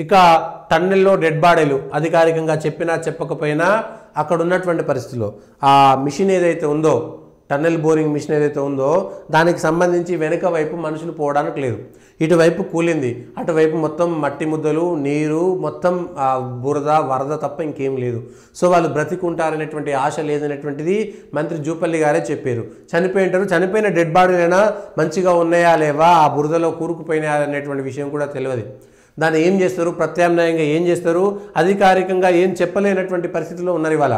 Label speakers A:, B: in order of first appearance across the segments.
A: ఇక టన్నెల్లో డెడ్ బాడీలు అధికారికంగా చెప్పినా చెప్పకపోయినా అక్కడ ఉన్నటువంటి పరిస్థితుల్లో ఆ మిషన్ ఏదైతే ఉందో, టన్నెల్ బోరింగ్ మిషన్ ఏదైతే ఉందో దానికి సంబంధించి వెనుక వైపు మనుషులు పోవడానికి లేదు. ఇటువైపు కూలింది, అటువైపు మొత్తం మట్టి ముద్దలు, నీరు, మొత్తం బురద వరద తప్ప ఇంకేం లేదు. సో వాళ్ళు బ్రతికుంటారనేటువంటి ఆశ లేదనేటువంటిది మంత్రి జూపల్లి గారే చెప్పారు. చనిపోయిన డెడ్ బాడీలైనా మంచిగా ఉన్నాయా లేవా, ఆ బురదలో కూరుకుపోయినాయా అనేటువంటి విషయం కూడా తెలియదు. దాన్ని ఏం చేస్తారు, ప్రత్యామ్నాయంగా ఏం చేస్తారు, అధికారికంగా ఏం చెప్పలేనటువంటి పరిస్థితిలో ఉన్నారు. ఇవాళ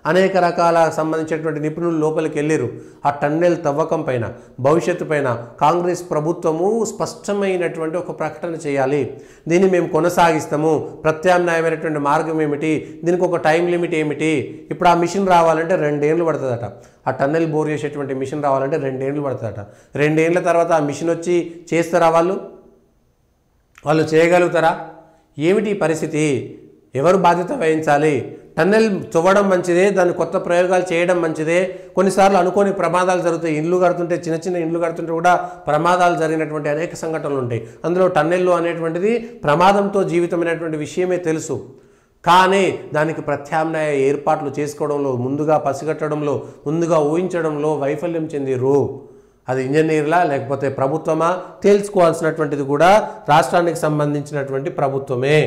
A: అనేక రకాల సంబంధించినటువంటి నిపుణులు లోపలికి వెళ్ళారు. ఆ టన్నెల్ తవ్వకం పైన, భవిష్యత్తు పైన కాంగ్రెస్ ప్రభుత్వము స్పష్టమైనటువంటి ఒక ప్రకటన చేయాలి. దీన్ని మేము కొనసాగిస్తాము, ప్రత్యామ్నాయమైనటువంటి మార్గం ఏమిటి, దీనికి ఒక టైం లిమిట్ ఏమిటి. ఇప్పుడు ఆ మిషన్ రావాలంటే 2 ఏళ్ళు పడుతుందట. ఆ టన్నెల్ బోర్ చేసేటువంటి మిషన్ రావాలంటే 2 ఏళ్ళు పడుతుందట. 2 ఏళ్ళ తర్వాత ఆ మిషన్ వచ్చి చేస్తారా? వాళ్ళు చేయగలుగుతారా? ఏమిటి పరిస్థితి? ఎవరు బాధ్యత వహించాలి? టన్నెల్ తవ్వడం మంచిదే, దాన్ని కొత్త ప్రయోగాలు చేయడం మంచిదే. కొన్నిసార్లు అనుకోని ప్రమాదాలు జరుగుతాయి. ఇండ్లు కడుతుంటే, చిన్న చిన్న ఇండ్లు కడుతుంటే కూడా ప్రమాదాలు జరిగినటువంటి అనేక సంఘటనలు ఉంటాయి. అందులో టన్నెల్లో అనేటువంటిది ప్రమాదంతో జీవితమైనటువంటి విషయమే తెలుసు. కానీ దానికి ప్రత్యామ్నాయ ఏర్పాట్లు చేసుకోవడంలో, ముందుగా పసిగట్టడంలో, ముందుగా ఊహించడంలో వైఫల్యం చెందిరు. అది ఇంజనీర్లా లేకపోతే ప్రభుత్వమా తేల్చుకోవాల్సినటువంటిది కూడా రాష్ట్రానికి సంబంధించినటువంటి ప్రభుత్వమే.